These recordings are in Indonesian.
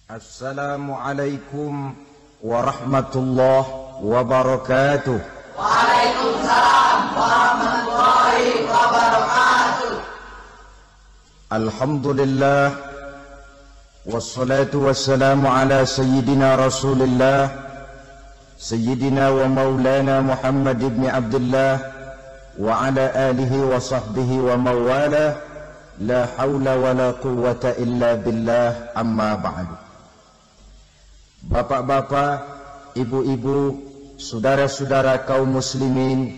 Assalamualaikum warahmatullahi wabarakatuh. Waalaikumsalam warahmatullahi wabarakatuh. Alhamdulillah wassalatu wassalamu ala sayyidina Rasulillah sayyidina wa maulana Muhammad ibn Abdullah wa ala alihi wa sahbihi wa mawala. La haula wa la quwwata illa billah, amma ba'du. Bapak-bapak, ibu-ibu, saudara-saudara kaum muslimin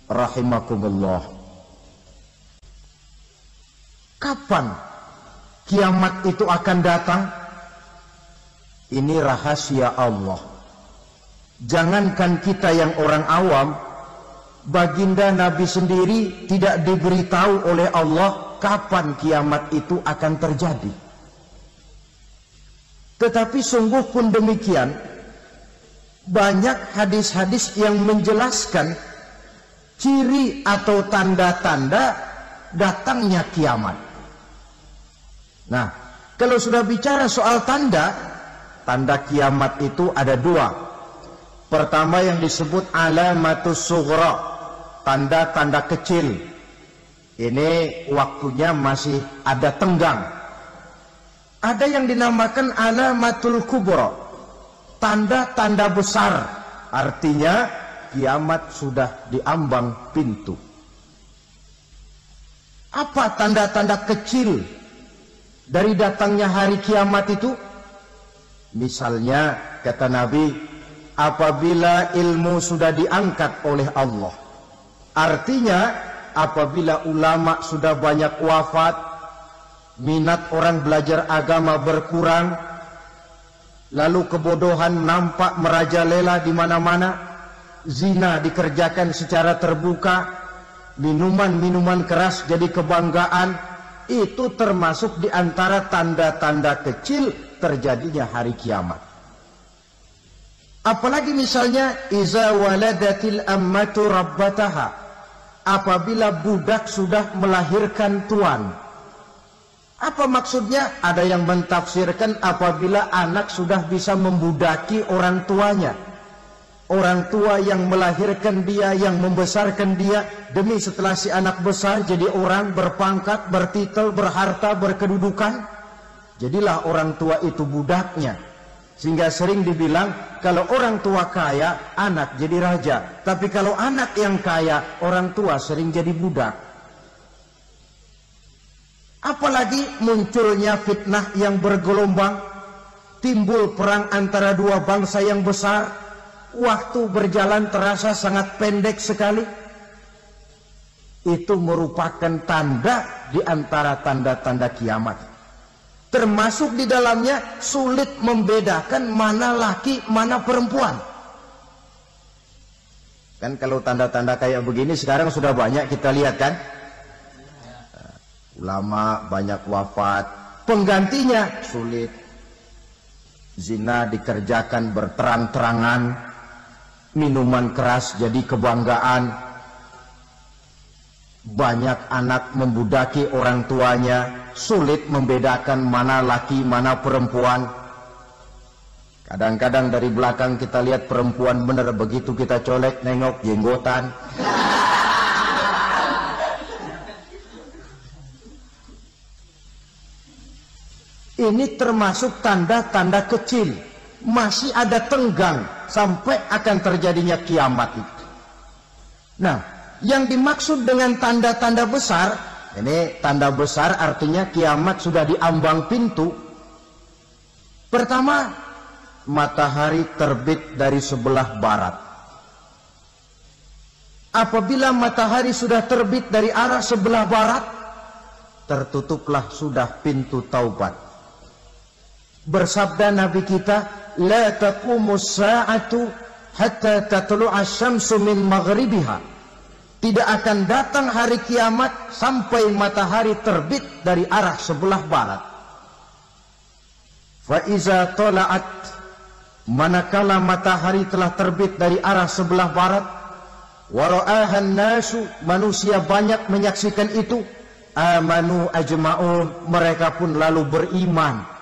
rahimakumullah. Kapan kiamat itu akan datang? Ini rahasia Allah. Jangankan kita yang orang awam, baginda Nabi sendiri tidak diberitahu oleh Allah kapan kiamat itu akan terjadi. Tetapi sungguh pun demikian, banyak hadis-hadis yang menjelaskan ciri atau tanda-tanda datangnya kiamat. Nah, kalau sudah bicara soal tanda kiamat itu ada dua. Pertama yang disebut alamatus sughra, tanda-tanda kecil. Ini waktunya masih ada tenggang. Ada yang dinamakan alamatul kubra, tanda-tanda besar, artinya kiamat sudah diambang pintu. Apa tanda-tanda kecil dari datangnya hari kiamat itu? Misalnya kata Nabi, apabila ilmu sudah diangkat oleh Allah, artinya apabila ulama sudah banyak wafat, minat orang belajar agama berkurang, lalu kebodohan nampak merajalela di mana-mana, zina dikerjakan secara terbuka, minuman-minuman keras jadi kebanggaan, itu termasuk di antara tanda-tanda kecil terjadinya hari kiamat. Apalagi misalnya iza waladatil ammatu rabbataha, apabila budak sudah melahirkan tuan. Apa maksudnya? Ada yang mentafsirkan apabila anak sudah bisa membudaki orang tuanya. Orang tua yang melahirkan dia, yang membesarkan dia, demi setelah si anak besar jadi orang berpangkat, bertitel, berharta, berkedudukan. Jadilah orang tua itu budaknya. Sehingga sering dibilang kalau orang tua kaya, anak jadi raja. Tapi kalau anak yang kaya, orang tua sering jadi budak. Apalagi munculnya fitnah yang bergelombang, timbul perang antara dua bangsa yang besar, waktu berjalan terasa sangat pendek sekali. Itu merupakan tanda di antara tanda-tanda kiamat. Termasuk di dalamnya sulit membedakan mana laki, mana perempuan. Kan kalau tanda-tanda kayak begini sekarang sudah banyak kita lihat kan? Ulama banyak wafat, penggantinya sulit. Zina dikerjakan berterang-terangan, minuman keras jadi kebanggaan, banyak anak membudaki orang tuanya, sulit membedakan mana laki mana perempuan. Kadang-kadang dari belakang kita lihat perempuan bener, begitu kita colek nengok jenggotan. Ini termasuk tanda-tanda kecil, masih ada tenggang sampai akan terjadinya kiamat itu. Nah, yang dimaksud dengan tanda-tanda besar, ini tanda besar artinya kiamat sudah diambang pintu. Pertama, matahari terbit dari sebelah barat. Apabila matahari sudah terbit dari arah sebelah barat, tertutuplah sudah pintu taubat. Bersabda Nabi kita, la taqumus sa'atu hatta tatlu'a syamsu min maghribiha. Tidak akan datang hari kiamat sampai matahari terbit dari arah sebelah barat. Fa iza tala'at, manakala matahari telah terbit dari arah sebelah barat, wa ra'ahan nasu, manusia banyak menyaksikan itu, amanu ajma'un, mereka pun lalu beriman.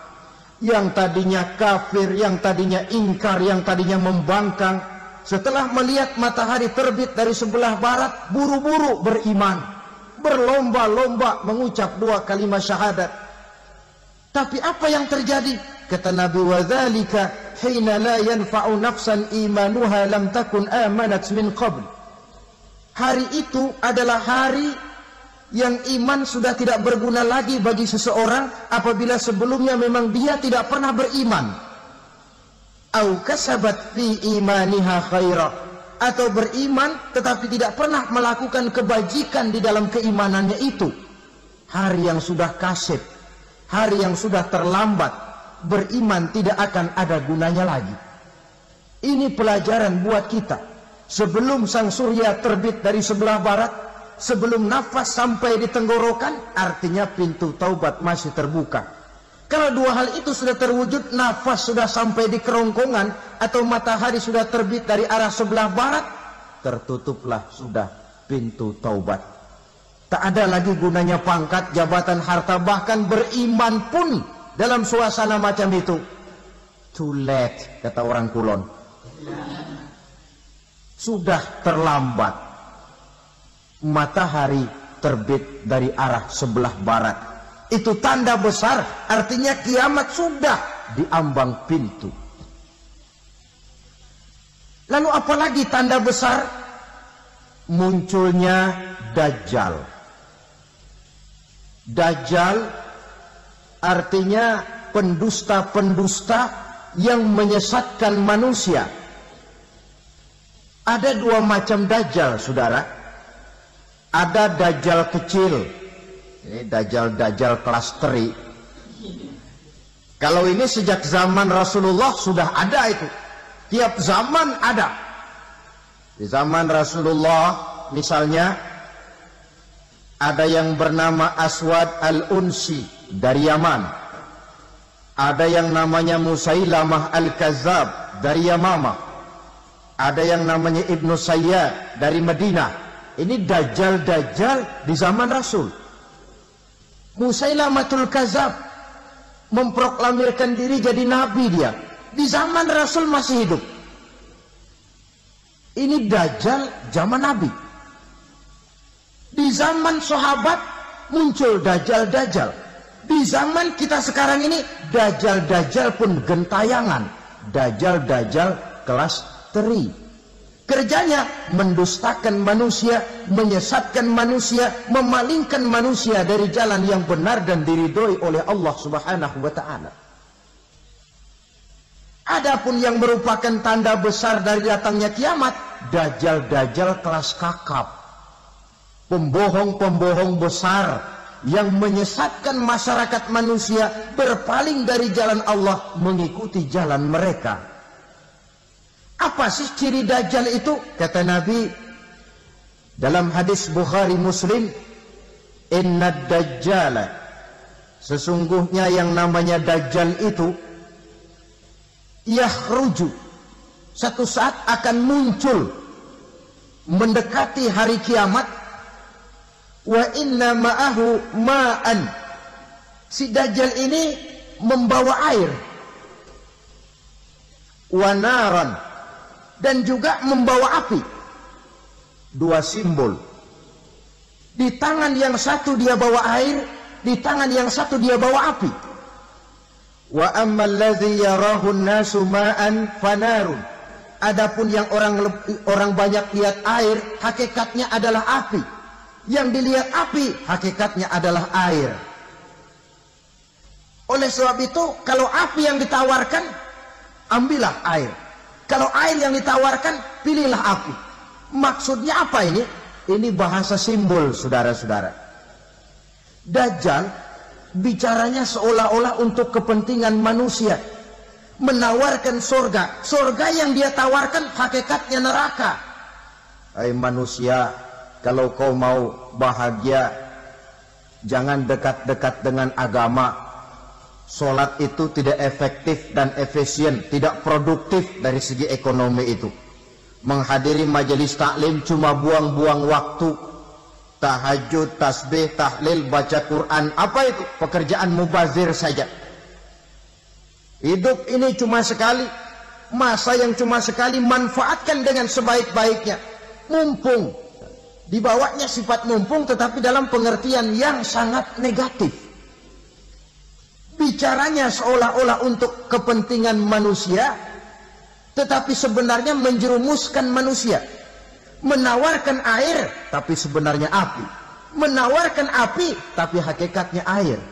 yang tadinya kafir, yang tadinya ingkar, yang tadinya membangkang, setelah melihat matahari terbit dari sebelah barat, buru-buru beriman, berlomba-lomba mengucap 2 kalimat syahadat. Tapi apa yang terjadi? Kata Nabi, wadzalika hina la yanfa'u nafsan imanuha lam takun amanat min qabl. Hari itu adalah hari yang iman sudah tidak berguna lagi bagi seseorang apabila sebelumnya memang dia tidak pernah beriman. Au kasabat fi imaniha khaira, atau beriman tetapi tidak pernah melakukan kebajikan di dalam keimanannya itu. Hari yang sudah kasib, hari yang sudah terlambat, beriman tidak akan ada gunanya lagi. Ini pelajaran buat kita. Sebelum sang surya terbit dari sebelah barat, sebelum nafas sampai di tenggorokan, artinya pintu taubat masih terbuka. Kalau 2 hal itu sudah terwujud, nafas sudah sampai di kerongkongan, atau matahari sudah terbit dari arah sebelah barat, tertutuplah sudah pintu taubat. Tak ada lagi gunanya pangkat, jabatan, harta, bahkan beriman pun dalam suasana macam itu. Too late, kata orang Kulon. Sudah terlambat. Matahari terbit dari arah sebelah barat. Itu tanda besar, artinya kiamat sudah diambang pintu. Lalu apalagi tanda besar? Munculnya Dajjal. Dajjal artinya pendusta-pendusta yang menyesatkan manusia. Ada 2 macam Dajjal, saudara. Ada Dajjal kecil, ini Dajjal kelas teri. Kalau ini sejak zaman Rasulullah sudah ada itu. Tiap zaman ada. Di zaman Rasulullah misalnya ada yang bernama Aswad al-Unsi dari Yaman. Ada yang namanya Musailamah al-Kazzab dari Yamamah. Ada yang namanya Ibnu Sayyad dari Madinah. Ini Dajjal di zaman Rasul. Musailamatul Kazzab memproklamirkan diri jadi nabi dia. Di zaman Rasul masih hidup. Ini Dajjal zaman Nabi. Di zaman sahabat muncul Dajjal. Di zaman kita sekarang ini Dajjal pun gentayangan. Dajjal kelas teri. Kerjanya mendustakan manusia, menyesatkan manusia, memalingkan manusia dari jalan yang benar dan diridhoi oleh Allah Subhanahu wa taala. Adapun yang merupakan tanda besar dari datangnya kiamat, Dajjal kelas kakap. Pembohong-pembohong besar yang menyesatkan masyarakat manusia berpaling dari jalan Allah mengikuti jalan mereka. Apa sih ciri Dajjal itu? Kata Nabi dalam hadis Bukhari Muslim, inna Dajjala, sesungguhnya yang namanya Dajjal itu yakhruju, satu saat akan muncul mendekati hari kiamat. Wa inna ma'ahu ma'an, si Dajjal ini membawa air, wa naran, dan juga membawa api. 2 simbol. Di tangan yang satu dia bawa air, di tangan yang satu dia bawa api. Wa ammal ladzi yarahu an-nasu ma'an fanarun, adapun yang orang banyak lihat air, hakikatnya adalah api. Yang dilihat api, hakikatnya adalah air. Oleh sebab itu, kalau api yang ditawarkan, ambillah air. Kalau air yang ditawarkan, pilihlah api. Maksudnya apa ini? Ini bahasa simbol, saudara-saudara. Dajjal bicaranya seolah-olah untuk kepentingan manusia. Menawarkan surga. Surga yang dia tawarkan hakikatnya neraka. Hai manusia, kalau kau mau bahagia, jangan dekat-dekat dengan agama. Sholat itu tidak efektif dan efisien, tidak produktif dari segi ekonomi itu. Menghadiri majelis taklim cuma buang-buang waktu. Tahajud, tasbih, tahlil, baca Quran, apa itu? Pekerjaan mubazir saja. Hidup ini cuma sekali, masa yang cuma sekali, manfaatkan dengan sebaik-baiknya. Mumpung, dibawanya sifat mumpung tetapi dalam pengertian yang sangat negatif. Bicaranya seolah-olah untuk kepentingan manusia, tetapi sebenarnya menjerumuskan manusia. Menawarkan air, tapi sebenarnya api. Menawarkan api, tapi hakikatnya air.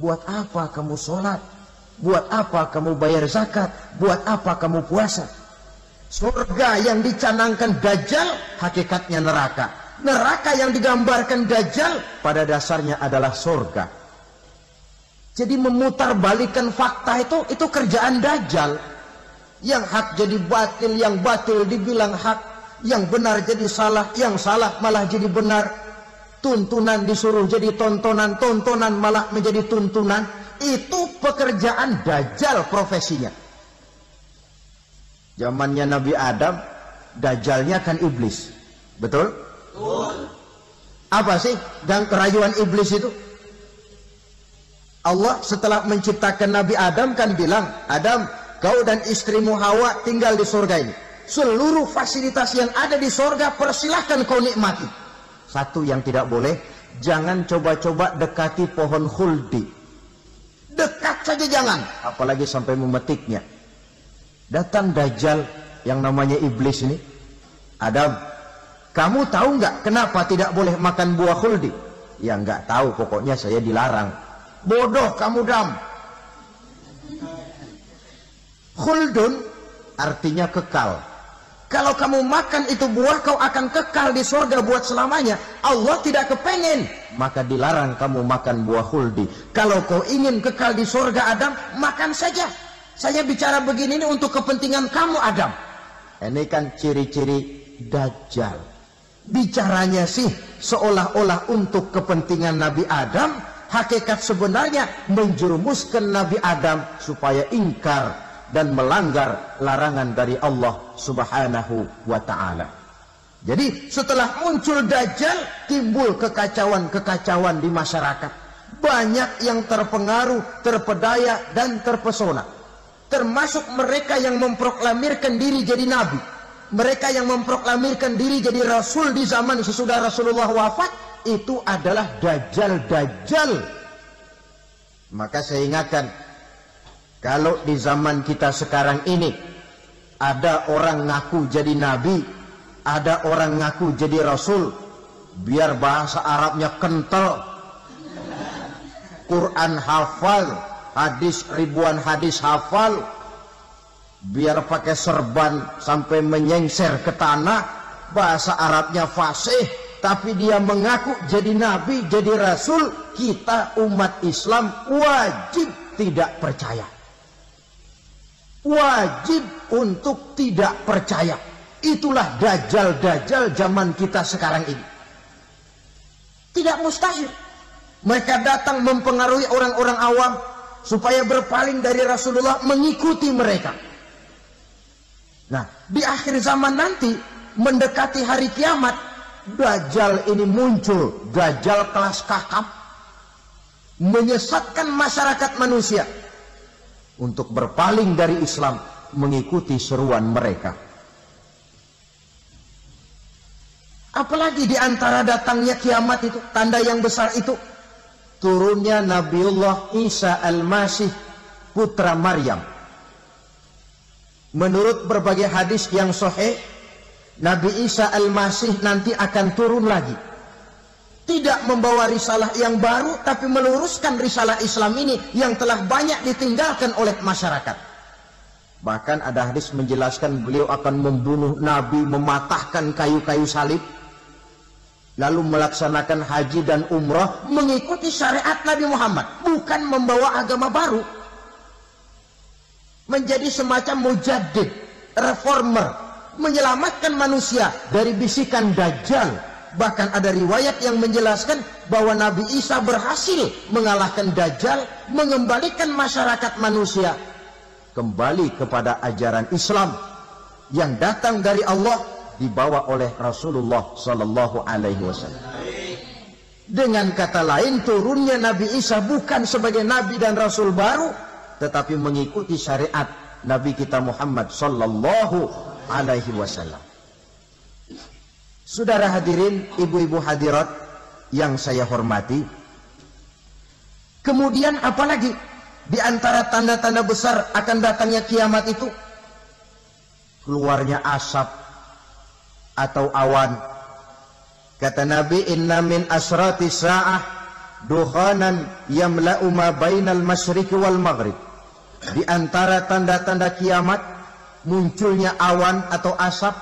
Buat apa kamu sholat? Buat apa kamu bayar zakat? Buat apa kamu puasa? Surga yang dicanangkan Dajjal, hakikatnya neraka. Neraka yang digambarkan Dajjal, pada dasarnya adalah surga. Jadi memutarbalikan fakta itu kerjaan Dajjal. Yang hak jadi batil, yang batil dibilang hak. Yang benar jadi salah, yang salah malah jadi benar. Tuntunan disuruh jadi tontonan, tontonan malah menjadi tuntunan. Itu pekerjaan Dajjal profesinya. Zamannya Nabi Adam, Dajjalnya kan iblis. Betul? Betul. Apa sih dan kerayuan iblis itu? Allah setelah menciptakan Nabi Adam kan bilang, Adam, kau dan istrimu Hawa tinggal di surga ini. Seluruh fasilitas yang ada di surga persilahkan kau nikmati. Satu yang tidak boleh, jangan coba-coba dekati pohon khuldi. Dekat saja jangan, apalagi sampai memetiknya. Datang Dajjal yang namanya iblis ini. Adam, kamu tahu nggak kenapa tidak boleh makan buah khuldi? Ya nggak tahu, pokoknya saya dilarang. Bodoh kamu, Dam. Khuldun artinya kekal. Kalau kamu makan itu buah, kau akan kekal di surga buat selamanya. Allah tidak kepengen, maka dilarang kamu makan buah khuldi. Kalau kau ingin kekal di surga, Adam, makan saja. Saya bicara begini ini untuk kepentingan kamu, Adam. Ini kan ciri-ciri Dajjal. Bicaranya sih seolah-olah untuk kepentingan Nabi Adam. Hakikat sebenarnya menjerumuskan Nabi Adam supaya ingkar dan melanggar larangan dari Allah Subhanahu wa ta'ala. Jadi setelah muncul Dajjal, timbul kekacauan-kekacauan di masyarakat. Banyak yang terpengaruh, terpedaya dan terpesona. Termasuk mereka yang memproklamirkan diri jadi nabi. Mereka yang memproklamirkan diri jadi rasul di zaman sesudah Rasulullah wafat, itu adalah Dajjal-Dajjal. Maka saya ingatkan, kalau di zaman kita sekarang ini ada orang ngaku jadi nabi, ada orang ngaku jadi rasul, biar bahasa Arabnya kental, Quran hafal, hadis ribuan hadis hafal, biar pakai serban sampai menyengser ke tanah, bahasa Arabnya fasih, tapi dia mengaku jadi nabi, jadi rasul, kita umat Islam wajib tidak percaya. Wajib untuk tidak percaya. Itulah Dajjal-Dajjal zaman kita sekarang ini. Tidak mustahil mereka datang mempengaruhi orang-orang awam supaya berpaling dari Rasulullah, mengikuti mereka. Nah, di akhir zaman nanti, mendekati hari kiamat, Dajjal ini muncul. Dajjal kelas kakap, menyesatkan masyarakat manusia untuk berpaling dari Islam, mengikuti seruan mereka. Apalagi di antara datangnya kiamat itu, tanda yang besar itu, turunnya Nabiullah Isa Al-Masih, putra Maryam. Menurut berbagai hadis yang sahih, Nabi Isa Al-Masih nanti akan turun lagi. Tidak membawa risalah yang baru, tapi meluruskan risalah Islam ini yang telah banyak ditinggalkan oleh masyarakat. Bahkan ada hadis menjelaskan beliau akan membunuh Nabi, mematahkan kayu-kayu salib, lalu melaksanakan haji dan umrah mengikuti syariat Nabi Muhammad, bukan membawa agama baru. Menjadi semacam mujaddid, reformer, menyelamatkan manusia dari bisikan Dajjal. Bahkan ada riwayat yang menjelaskan bahwa Nabi Isa berhasil mengalahkan Dajjal, mengembalikan masyarakat manusia kembali kepada ajaran Islam yang datang dari Allah, dibawa oleh Rasulullah Sallallahu Alaihi Wasallam. Dengan kata lain, turunnya Nabi Isa bukan sebagai Nabi dan Rasul baru, tetapi mengikuti syariat Nabi kita Muhammad sallallahu alaihi wasallam. Saudara hadirin, ibu-ibu hadirat yang saya hormati, kemudian apalagi di antara tanda-tanda besar akan datangnya kiamat itu? Keluarnya asap atau awan. Kata Nabi, inna min asrati sa'ah dukhanan yamla'u ma bainal masyriqi wal maghrib. Di antara tanda-tanda kiamat munculnya awan atau asap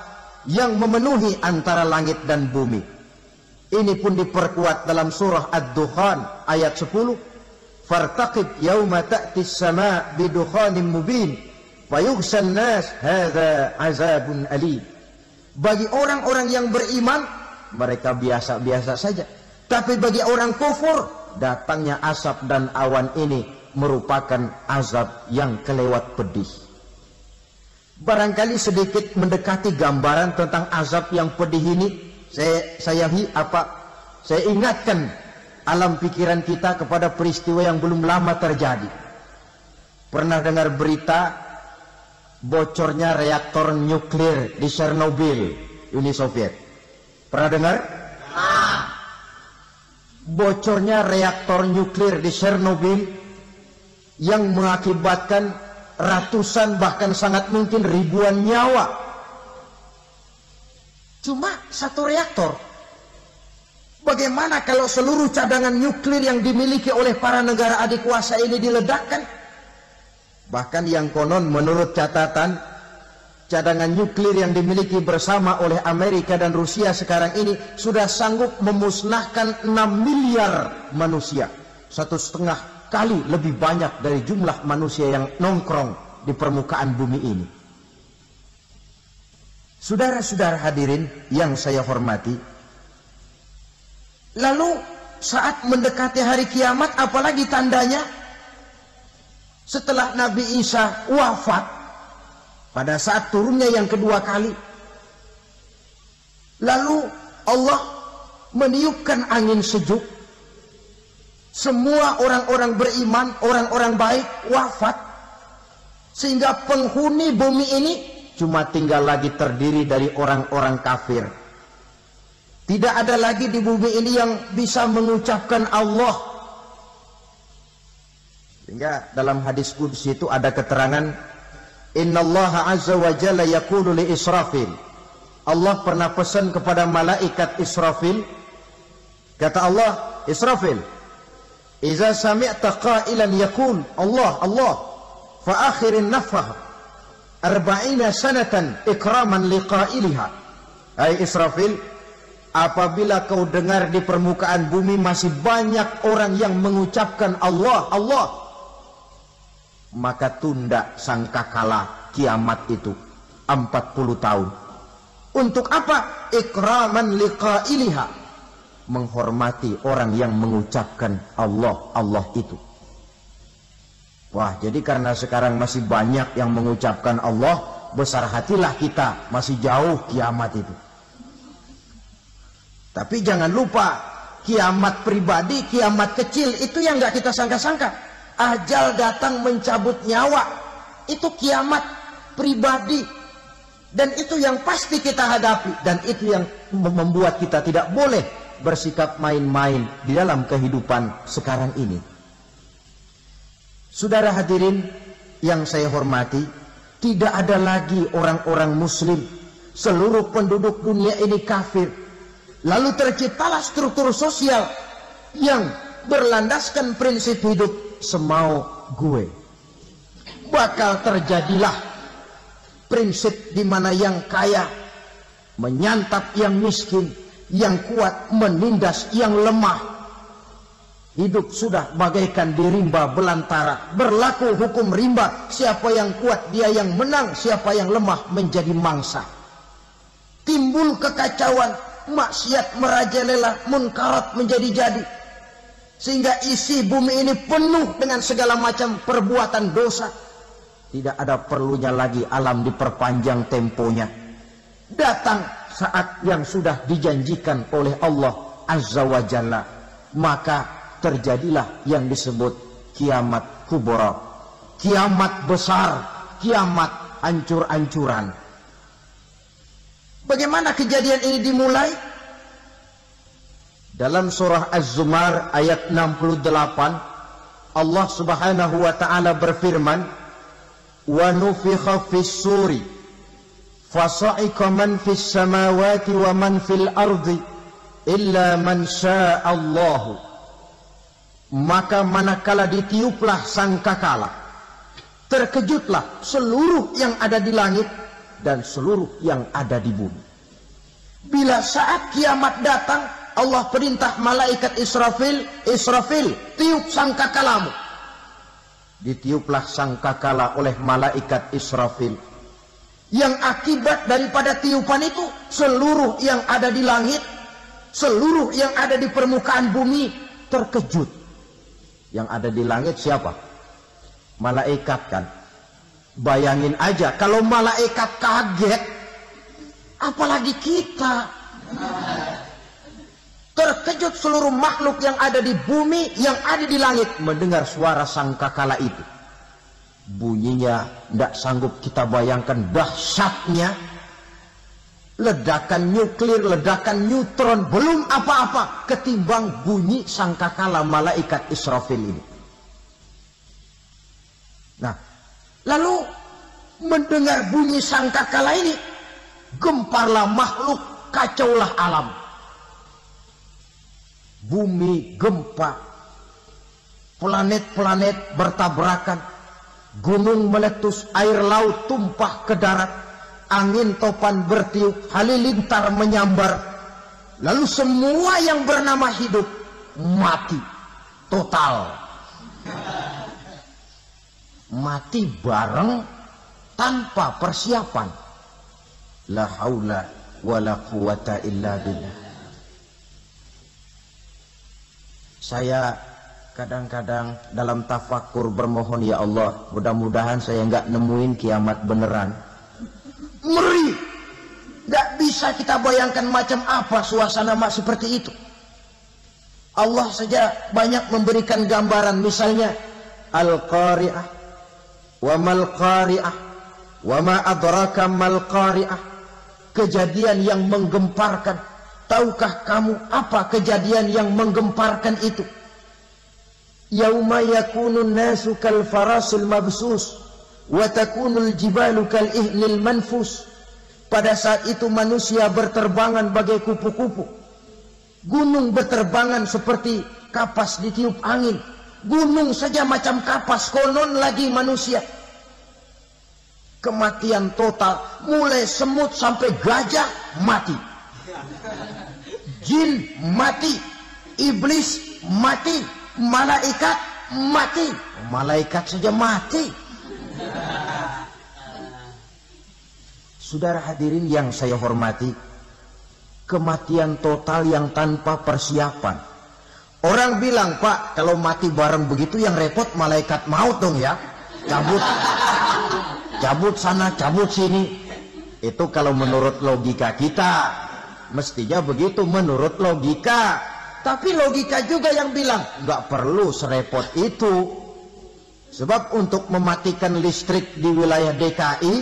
yang memenuhi antara langit dan bumi. Ini pun diperkuat dalam surah Ad-Dukhan ayat 10. Fartaqib yauma ta'tis sama' bidukhanin mubin fayughshan nas hadza azabun alim. Bagi orang-orang yang beriman, mereka biasa-biasa saja. Tapi bagi orang kufur, datangnya asap dan awan ini merupakan azab yang kelewat pedih. Barangkali sedikit mendekati gambaran tentang azab yang pedih ini, saya ingatkan alam pikiran kita kepada peristiwa yang belum lama terjadi. Pernah dengar berita bocornya reaktor nuklir di Chernobyl, Uni Soviet? Pernah dengar? Bocornya reaktor nuklir di Chernobyl yang mengakibatkan ratusan bahkan sangat mungkin ribuan nyawa. Cuma satu reaktor. Bagaimana kalau seluruh cadangan nuklir yang dimiliki oleh para negara adik kuasa ini diledakkan? Bahkan yang konon menurut catatan, cadangan nuklir yang dimiliki bersama oleh Amerika dan Rusia sekarang ini sudah sanggup memusnahkan 6 miliar manusia. 1,5 kali lebih banyak dari jumlah manusia yang nongkrong di permukaan bumi ini. Saudara-saudara hadirin yang saya hormati, lalu saat mendekati hari kiamat, apalagi tandanya? Setelah Nabi Isa wafat, pada saat turunnya yang kedua kali, lalu Allah meniupkan angin sejuk. Semua orang-orang beriman, orang-orang baik wafat, sehingga penghuni bumi ini cuma tinggal lagi terdiri dari orang-orang kafir. Tidak ada lagi di bumi ini yang bisa mengucapkan Allah. Sehingga dalam hadis qudsi itu ada keterangan, innallaha azza wa jalla yaqulu li Israfil. Allah pernah pesan kepada malaikat Israfil. Kata Allah, Israfil, iza sami'ta qailan yaqul Allah Allah fa akhirin nafah 40 sanatan ikraman liqailiha. Hai Israfil, apabila kau dengar di permukaan bumi masih banyak orang yang mengucapkan Allah Allah, maka tunda sangkakala kiamat itu 40 tahun. Untuk apa? Ikraman liqailiha, menghormati orang yang mengucapkan Allah Allah itu. Wah, jadi karena sekarang masih banyak yang mengucapkan Allah, besar hatilah kita, masih jauh kiamat itu. Tapi jangan lupa, kiamat pribadi, kiamat kecil itu yang nggak kita sangka-sangka. Ajal datang mencabut nyawa, itu kiamat pribadi, dan itu yang pasti kita hadapi, dan itu yang membuat kita tidak boleh bersikap main-main di dalam kehidupan sekarang ini. Saudara hadirin yang saya hormati, tidak ada lagi orang-orang muslim. Seluruh penduduk dunia ini kafir. Lalu terciptalah struktur sosial yang berlandaskan prinsip hidup semau gue. Bakal terjadilah prinsip di mana yang kaya menyantap yang miskin, yang kuat menindas yang lemah. Hidup sudah bagaikan di rimba belantara. Berlaku hukum rimba, siapa yang kuat dia yang menang, siapa yang lemah menjadi mangsa. Timbul kekacauan, maksiat merajalela, munkarat menjadi-jadi, sehingga isi bumi ini penuh dengan segala macam perbuatan dosa. Tidak ada perlunya lagi alam diperpanjang temponya. Datang saat yang sudah dijanjikan oleh Allah Azza wa Jalla, maka terjadilah yang disebut kiamat kubra, kiamat besar, kiamat hancur-hancuran. Bagaimana kejadian ini dimulai? Dalam surah Az-Zumar ayat 68, Allah Subhanahu wa taala berfirman, "Wa nufikha fis-suri fasa'iqa man fis samawati wa man fil ardi illa man syaa Allah." Maka manakala ditiuplah sangkakala, terkejutlah seluruh yang ada di langit dan seluruh yang ada di bumi. Bila saat kiamat datang, Allah perintah malaikat Israfil, Israfil, tiup sangkakalamu. Ditiuplah sangkakala oleh malaikat Israfil. Yang akibat daripada tiupan itu, seluruh yang ada di langit, seluruh yang ada di permukaan bumi terkejut. Yang ada di langit siapa? Malaikat kan. Bayangin aja kalau malaikat kaget, apalagi kita. Terkejut seluruh makhluk yang ada di bumi, yang ada di langit mendengar suara sangkakala itu. Bunyinya tidak sanggup kita bayangkan dahsyatnya. Ledakan nuklir, ledakan neutron, belum apa-apa ketimbang bunyi sangkakala malaikat Israfil ini. Nah, lalu mendengar bunyi sangkakala ini, gemparlah makhluk, kacaulah alam. Bumi gempa, planet-planet bertabrakan, gunung meletus, air laut tumpah ke darat, angin topan bertiup, halilintar menyambar. Lalu semua yang bernama hidup mati total. Mati bareng tanpa persiapan. La haula wala quwata illa billah. Saya kadang-kadang dalam tafakur bermohon, ya Allah, mudah-mudahan saya nggak nemuin kiamat beneran. Ngeri, nggak bisa kita bayangkan macam apa suasana seperti itu. Allah saja banyak memberikan gambaran, misalnya Al-Qari'ah, wa mal qari'ah, wa ma adraka mal qari'ah. Kejadian yang menggemparkan. Tahukah kamu apa kejadian yang menggemparkan itu? Yauma yakunun nasu kal farasil mabsus wa takunul jibalu kal ihnil manfus. Pada saat itu manusia berterbangan bagai kupu-kupu. Gunung berterbangan seperti kapas ditiup angin. Gunung saja macam kapas, konon lagi manusia. Kematian total, mulai semut sampai gajah mati. Jin mati, iblis mati, malaikat mati. Malaikat saja mati. Saudara hadirin yang saya hormati, kematian total yang tanpa persiapan. Orang bilang, Pak, kalau mati bareng begitu yang repot malaikat maut dong ya. Cabut sana, cabut sini. Itu kalau menurut logika kita. Mestinya begitu menurut logika. Tapi logika juga yang bilang nggak perlu serepot itu. Sebab untuk mematikan listrik di wilayah DKI,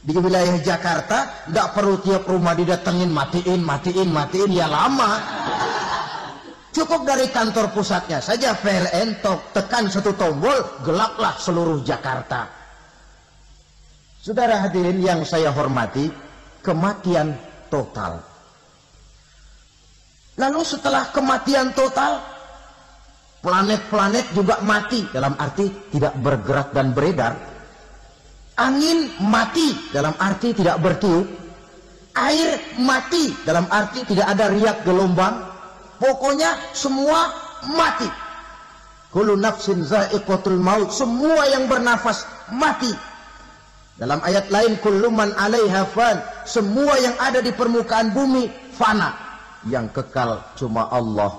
di wilayah Jakarta, nggak perlu tiap rumah didatengin matiin ya lama. Cukup dari kantor pusatnya saja PLN tekan satu tombol, gelaplah seluruh Jakarta. Saudara hadirin yang saya hormati, kematian total. Lalu setelah kematian total, planet-planet juga mati, dalam arti tidak bergerak dan beredar. Angin mati, dalam arti tidak bertiup. Air mati, dalam arti tidak ada riak gelombang. Pokoknya semua mati. Kullu nafsin za'iqatul maut, semua yang bernafas mati. Dalam ayat lain, kullu man 'alaiha fan, semua yang ada di permukaan bumi fana. Yang kekal cuma Allah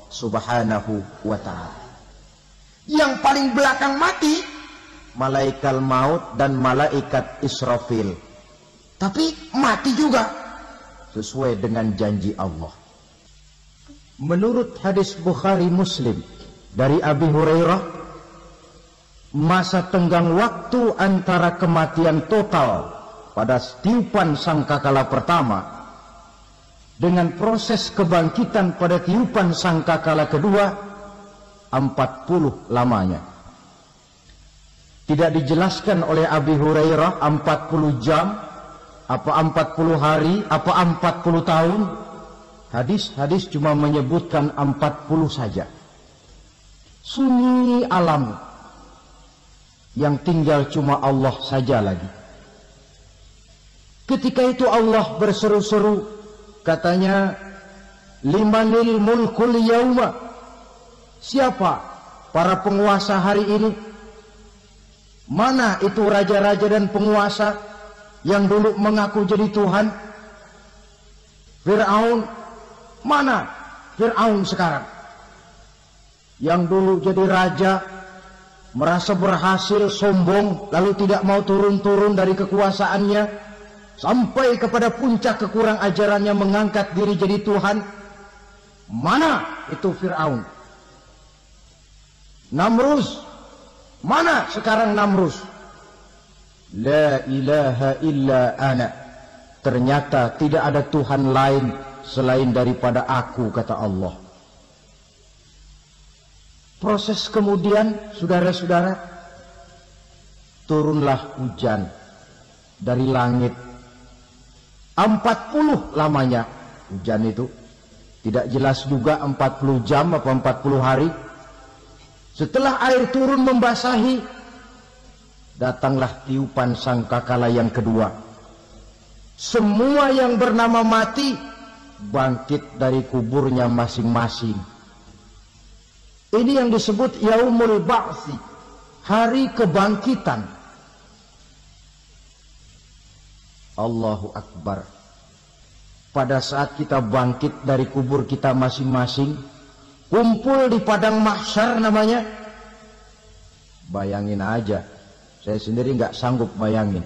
Subhanahu wa ta'ala. Yang paling belakang mati malaikat maut dan malaikat Israfil. Tapi mati juga sesuai dengan janji Allah. Menurut hadis Bukhari Muslim dari Abi Hurairah, masa tenggang waktu antara kematian total pada tiupan sangkakala pertama dengan proses kebangkitan pada tiupan sangkakala kedua 40 lamanya. Tidak dijelaskan oleh Abi Hurairah 40 jam, apa 40 hari, apa 40 tahun. Hadis-hadis cuma menyebutkan 40 saja. Sunyi alam yang tinggal cuma Allah saja lagi. Ketika itu Allah berseru-seru, katanya, limanil mulkul yauma. Siapa para penguasa hari ini? Mana itu raja-raja dan penguasa yang dulu mengaku jadi Tuhan? Fir'aun. Mana Fir'aun sekarang? Yang dulu jadi raja, merasa berhasil, sombong, lalu tidak mau turun-turun dari kekuasaannya, sampai kepada puncak kekurang ajarannya mengangkat diri jadi Tuhan. Mana itu Fir'aun? Namrus. Mana sekarang Namrus? La ilaha illa ana. Ternyata tidak ada Tuhan lain selain daripada aku, kata Allah. Proses kemudian, saudara-saudara, turunlah hujan dari langit. 40 lamanya hujan itu. Tidak jelas juga 40 jam atau 40 hari. Setelah air turun membasahi, datanglah tiupan sangkakala yang kedua. Semua yang bernama mati bangkit dari kuburnya masing-masing. Ini yang disebut Yaumul Ba'thi, hari kebangkitan. Allahu Akbar. Pada saat kita bangkit dari kubur kita masing-masing, kumpul di padang mahsyar namanya. Bayangin aja, saya sendiri nggak sanggup bayangin.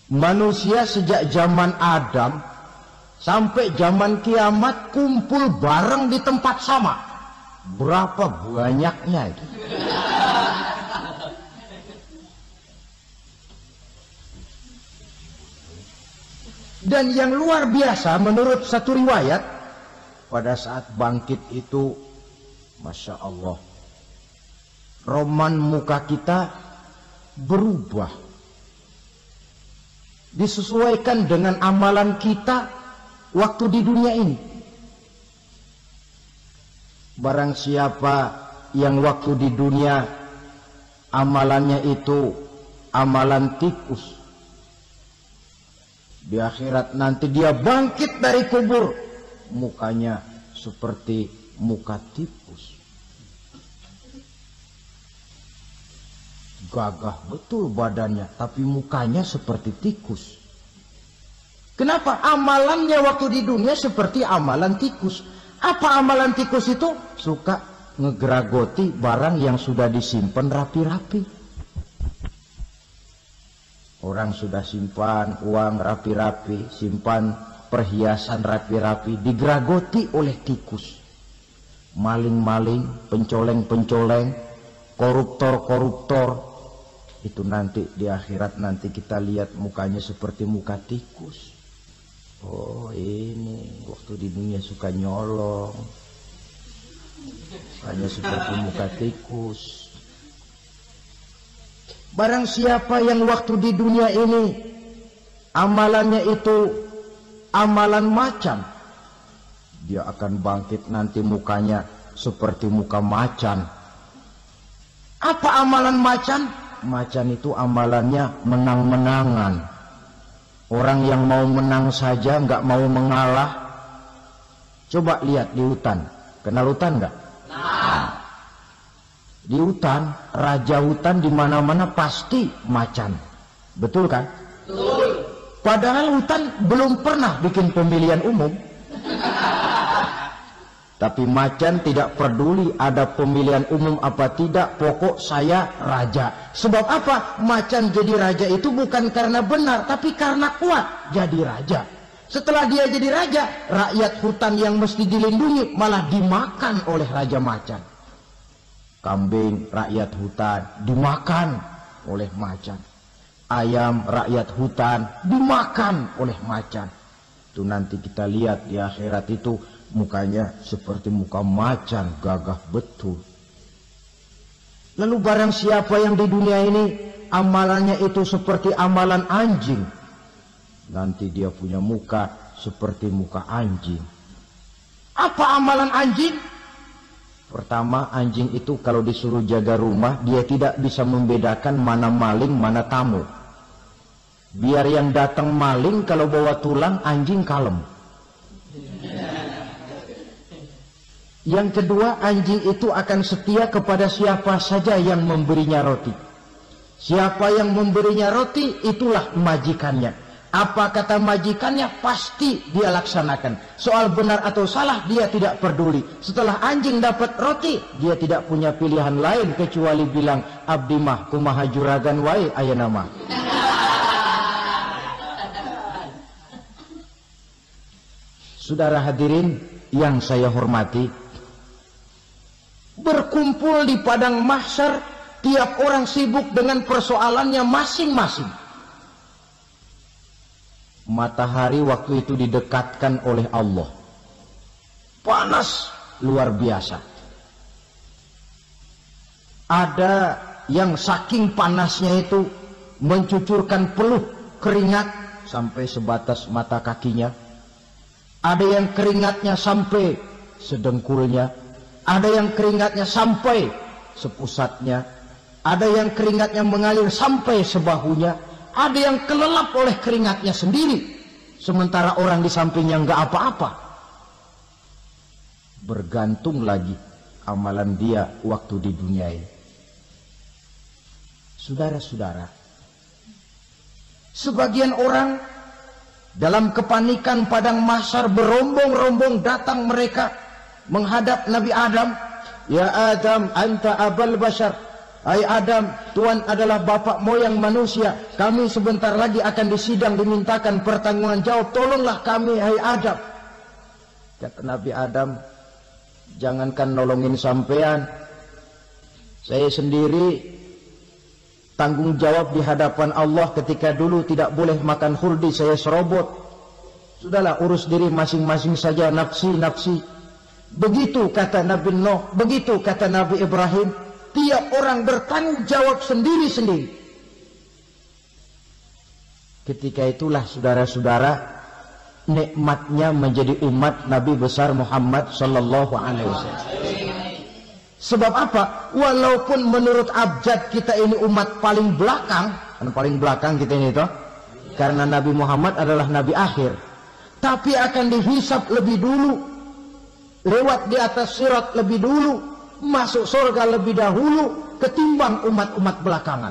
Manusia sejak zaman Adam sampai zaman kiamat kumpul bareng di tempat sama. Berapa banyaknya itu? Dan yang luar biasa menurut satu riwayat, pada saat bangkit itu, Masya Allah, roman muka kita berubah, disesuaikan dengan amalan kita waktu di dunia ini. Barang siapa yang waktu di dunia amalannya itu amalan tikus, di akhirat nanti dia bangkit dari kubur, mukanya seperti muka tikus. Gagah betul badannya, tapi mukanya seperti tikus. Kenapa? Amalannya waktu di dunia seperti amalan tikus. Apa amalan tikus itu? Suka ngegeragoti barang yang sudah disimpan rapi-rapi. Orang sudah simpan uang rapi-rapi, simpan perhiasan rapi-rapi, digeragoti oleh tikus. Maling-maling, pencoleng-pencoleng, koruptor-koruptor. Itu nanti di akhirat nanti kita lihat mukanya seperti muka tikus. Oh, ini waktu di dunia suka nyolong, hanya seperti muka tikus. Barang siapa yang waktu di dunia ini amalannya itu amalan macan, dia akan bangkit nanti mukanya seperti muka macan. Apa amalan macan? Macan itu amalannya menang-menangan. Orang yang mau menang saja, nggak mau mengalah. Coba lihat di hutan. Kenal hutan nggak? Nah. Di hutan, raja hutan di mana-mana pasti macan. Betul kan? Betul. Padahal hutan belum pernah bikin pemilihan umum. Tapi macan tidak peduli ada pemilihan umum apa tidak, pokok saya raja. Sebab apa? Macan jadi raja itu bukan karena benar, tapi karena kuat jadi raja. Setelah dia jadi raja, rakyat hutan yang mesti dilindungi malah dimakan oleh raja macan. Kambing rakyat hutan dimakan oleh macan. Ayam rakyat hutan dimakan oleh macan. Itu nanti kita lihat di akhirat itu mukanya seperti muka macan, gagah betul. Lalu barang siapa yang di dunia ini amalannya itu seperti amalan anjing, nanti dia punya muka seperti muka anjing. Apa amalan anjing? Pertama, anjing itu kalau disuruh jaga rumah, dia tidak bisa membedakan mana maling, mana tamu. Biar yang datang maling, kalau bawa tulang, anjing kalem. Yang kedua, anjing itu akan setia kepada siapa saja yang memberinya roti. Siapa yang memberinya roti, itulah majikannya. Apa kata majikannya, pasti dia laksanakan. Soal benar atau salah, dia tidak peduli. Setelah anjing dapat roti, dia tidak punya pilihan lain kecuali bilang, abdi mah kumaha juragan wae ayeuna mah. Saudara hadirin yang saya hormati, berkumpul di padang mahsyar, tiap orang sibuk dengan persoalannya masing-masing. Matahari waktu itu didekatkan oleh Allah, panas luar biasa. Ada yang saking panasnya itu mencucurkan peluh keringat sampai sebatas mata kakinya. Ada yang keringatnya sampai sedengkulnya, ada yang keringatnya sampai sepusatnya, ada yang keringatnya mengalir sampai sebahunya. Ada yang kelelap oleh keringatnya sendiri, sementara orang di sampingnya nggak apa-apa. Bergantung lagi amalan dia waktu di dunia ini. Saudara-saudara, sebagian orang dalam kepanikan padang mahsyar berombong-rombong datang mereka menghadap Nabi Adam. Ya Adam, anta abal bashar. Hai Adam, Tuhan adalah bapak moyang manusia. Kami sebentar lagi akan disidang, dimintakan pertanggungan jawab. Tolonglah kami, hai Adam. Kata Nabi Adam, jangankan nolongin sampean, saya sendiri tanggung jawab di hadapan Allah. Ketika dulu tidak boleh makan khuldi, saya serobot. Sudahlah, urus diri masing-masing saja, nafsi, nafsi. Begitu kata Nabi Nuh, begitu kata Nabi Ibrahim. Tiap orang bertanggung jawab sendiri-sendiri. Ketika itulah saudara-saudara, nikmatnya menjadi umat Nabi besar Muhammad sallallahu alaihi wasallam. Sebab apa? Walaupun menurut abjad kita ini umat paling belakang, kan paling belakang kita ini toh, karena Nabi Muhammad adalah Nabi akhir, tapi akan dihisab lebih dulu, lewat di atas sirat lebih dulu, masuk surga lebih dahulu ketimbang umat-umat belakangan.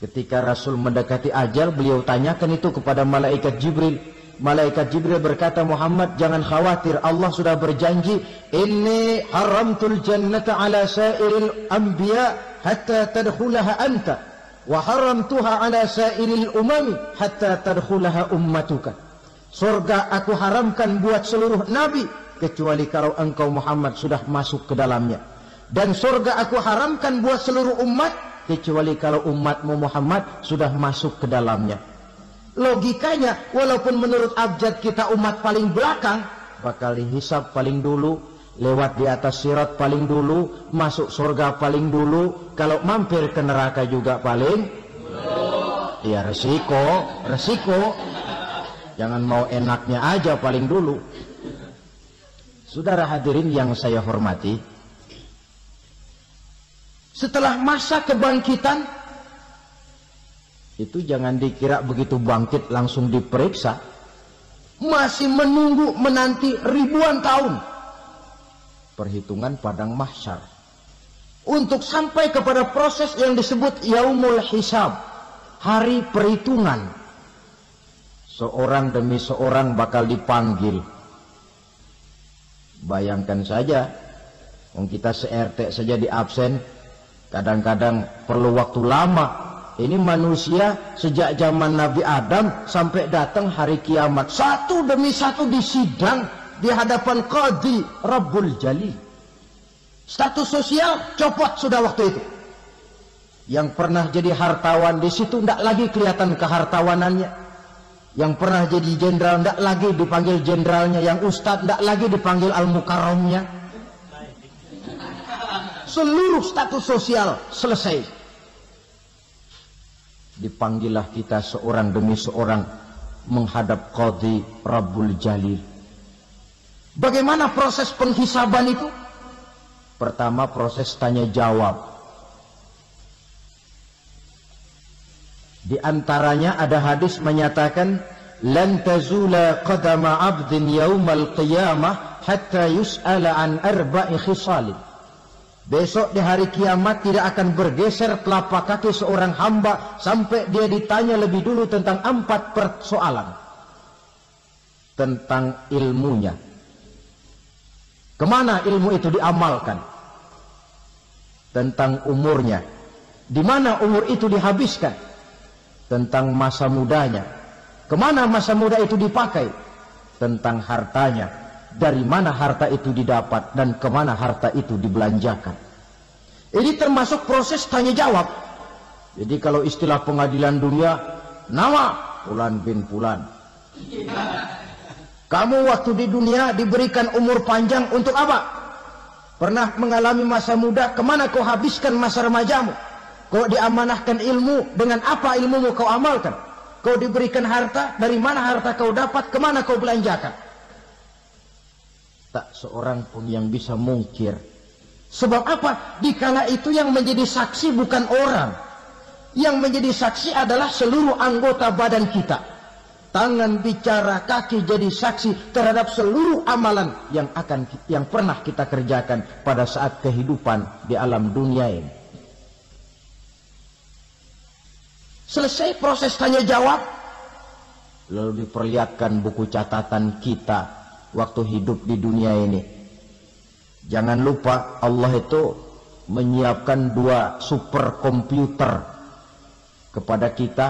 Ketika Rasul mendekati ajal, beliau tanyakan itu kepada malaikat Jibril. Malaikat Jibril berkata, Muhammad jangan khawatir, Allah sudah berjanji, inni haramtul jannata ala sairil anbiya hatta tadkhulaha anta wa haramtuha ala sairil umami hatta tadkhulaha ummatuka. Surga aku haramkan buat seluruh nabi kecuali kalau engkau Muhammad sudah masuk ke dalamnya. Dan surga aku haramkan buat seluruh umat kecuali kalau umatmu Muhammad sudah masuk ke dalamnya. Logikanya, walaupun menurut abjad kita umat paling belakang, bakal dihisab paling dulu, lewat di atas sirat paling dulu, masuk surga paling dulu, kalau mampir ke neraka juga paling dulu. Ya resiko. Jangan mau enaknya aja paling dulu. Saudara hadirin yang saya hormati, setelah masa kebangkitan itu jangan dikira begitu bangkit langsung diperiksa, masih menunggu menanti ribuan tahun perhitungan padang mahsyar untuk sampai kepada proses yang disebut yaumul hisab, hari perhitungan. Seorang demi seorang bakal dipanggil. Bayangkan saja, kita se-RT saja di absen, kadang-kadang perlu waktu lama. Ini manusia sejak zaman Nabi Adam sampai datang hari kiamat, satu demi satu disidang di hadapan Qadhi Rabbul Jali. Status sosial copot sudah waktu itu. Yang pernah jadi hartawan di situ tidak lagi kelihatan kehartawanannya. Yang pernah jadi jenderal tidak lagi dipanggil jenderalnya. Yang ustadz tidak lagi dipanggil al-mukarramnya. Seluruh status sosial selesai. Dipanggillah kita seorang demi seorang menghadap Qadhi Rabbul Jalil. Bagaimana proses penghisaban itu? Pertama proses tanya jawab. Di antaranya ada hadis menyatakan lan tazula qadama 'abdin yaumal qiyamah hatta yus'ala an arba'i khisalin. Besok di hari kiamat tidak akan bergeser telapak kaki seorang hamba sampai dia ditanya lebih dulu tentang 4 persoalan. Tentang ilmunya. Kemana ilmu itu diamalkan? Tentang umurnya. Di mana umur itu dihabiskan? Tentang masa mudanya. Kemana masa muda itu dipakai? Tentang hartanya. Dari mana harta itu didapat dan kemana harta itu dibelanjakan. Ini termasuk proses tanya jawab. Jadi kalau istilah pengadilan dunia, nama Fulan bin Fulan. Kamu waktu di dunia diberikan umur panjang untuk apa? Pernah mengalami masa muda, kemana kau habiskan masa remajamu? Kau diamanahkan ilmu, dengan apa ilmumu kau amalkan? Kau diberikan harta, dari mana harta kau dapat, kemana kau belanjakan? Tak seorang pun yang bisa mungkir. Sebab apa? Dikala itu yang menjadi saksi bukan orang. Yang menjadi saksi adalah seluruh anggota badan kita. Tangan bicara, kaki jadi saksi terhadap seluruh amalan yang pernah kita kerjakan pada saat kehidupan di alam dunia ini. Selesai proses tanya jawab, lalu diperlihatkan buku catatan kita waktu hidup di dunia ini. Jangan lupa Allah itu menyiapkan 2 superkomputer kepada kita.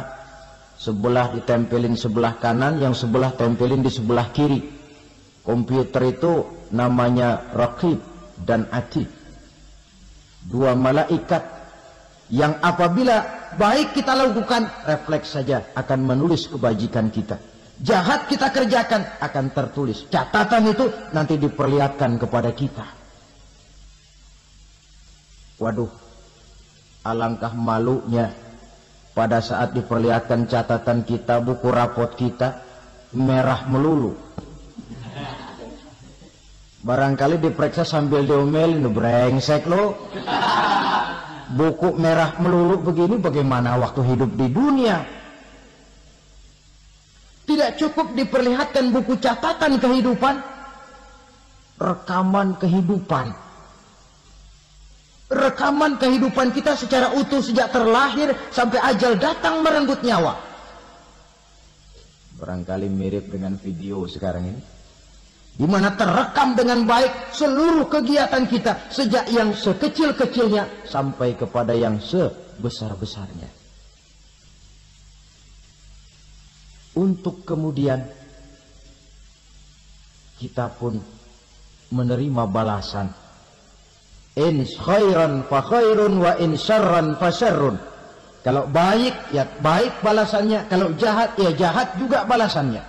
Sebelah ditempelin sebelah kanan, yang sebelah tempelin di sebelah kiri. Komputer itu namanya Raqib dan Atid. 2 malaikat yang apabila baik kita lakukan, refleks saja akan menulis kebajikan kita. Jahat kita kerjakan, akan tertulis. Catatan itu nanti diperlihatkan kepada kita. Waduh, alangkah malunya pada saat diperlihatkan catatan kita, buku rapot kita merah melulu. Barangkali diperiksa sambil diomelin, brengsek lo. Buku merah melulu begini bagaimana waktu hidup di dunia? Tidak cukup diperlihatkan buku catatan kehidupan, rekaman kehidupan. Rekaman kehidupan kita secara utuh sejak terlahir sampai ajal datang merenggut nyawa. Barangkali mirip dengan video sekarang ini, di mana terekam dengan baik seluruh kegiatan kita sejak yang sekecil-kecilnya sampai kepada yang sebesar-besarnya. Untuk kemudian kita pun menerima balasan. In khairan fa khairun wa in syarran fa syarrun. Kalau baik ya baik balasannya, kalau jahat ya jahat juga balasannya.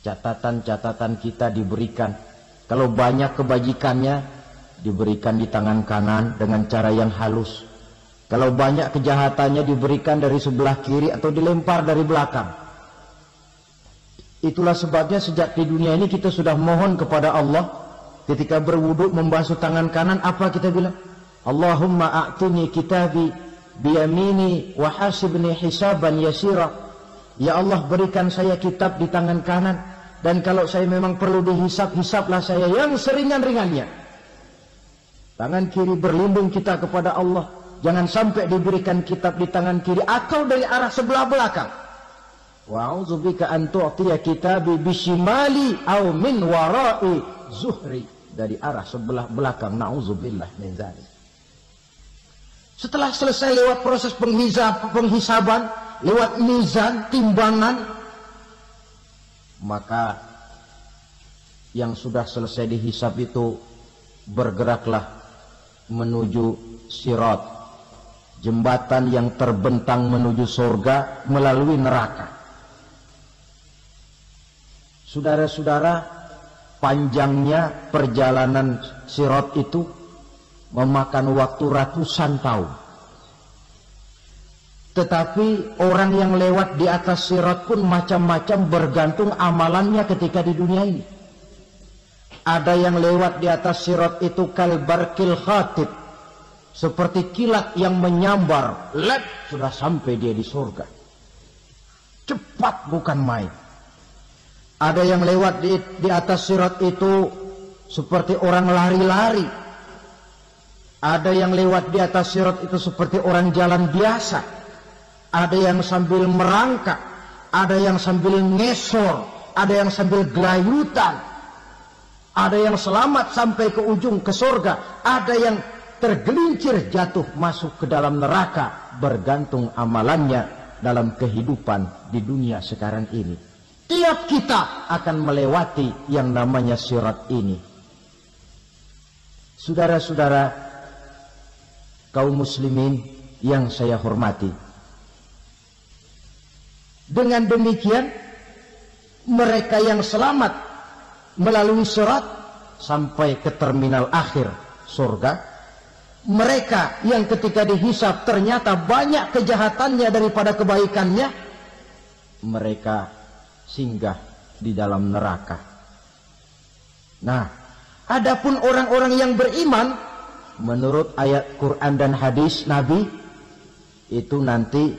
Catatan-catatan kita diberikan. Kalau banyak kebajikannya diberikan di tangan kanan dengan cara yang halus. Kalau banyak kejahatannya diberikan dari sebelah kiri atau dilempar dari belakang. Itulah sebabnya sejak di dunia ini kita sudah mohon kepada Allah. Ketika berwudu membasuh tangan kanan, apa kita bilang? Allahumma a'tini kitabi biyamini wa hasibni hisaban yasira. Ya Allah, berikan saya kitab di tangan kanan, dan kalau saya memang perlu dihisap, hisaplah saya yang seringan-ringannya. Tangan kiri berlindung kita kepada Allah. Jangan sampai diberikan kitab di tangan kiri atau dari arah sebelah belakang. Wa'udzubika an tu'tiya kitabi bishimali aw min wara'i zuhri. Dari arah sebelah belakang. Na'udzubillah min dzalik. Setelah selesai lewat proses penghisaban, lewat mizan, timbangan, maka yang sudah selesai dihisab itu bergeraklah menuju sirat, jembatan yang terbentang menuju surga melalui neraka. Saudara-saudara, panjangnya perjalanan sirat itu memakan waktu ratusan tahun. Tetapi orang yang lewat di atas sirat pun macam-macam, bergantung amalannya ketika di dunia ini. Ada yang lewat di atas sirat itu kalbarkil khatib, seperti kilat yang menyambar, lep, sudah sampai dia di surga. Cepat bukan main. Ada yang lewat di atas sirat itu seperti orang lari-lari. Ada yang lewat di atas sirat itu seperti orang jalan biasa. Ada yang sambil merangkak, ada yang sambil ngesor, ada yang sambil gelayutan. Ada yang selamat sampai ke ujung ke surga, ada yang tergelincir jatuh masuk ke dalam neraka, bergantung amalannya dalam kehidupan di dunia sekarang ini. Tiap kita akan melewati yang namanya sirat ini. Saudara-saudara kaum muslimin yang saya hormati, dengan demikian mereka yang selamat melalui sirat sampai ke terminal akhir surga, mereka yang ketika dihisab ternyata banyak kejahatannya daripada kebaikannya, mereka singgah di dalam neraka. Nah, adapun orang-orang yang beriman menurut ayat Quran dan hadis Nabi itu nanti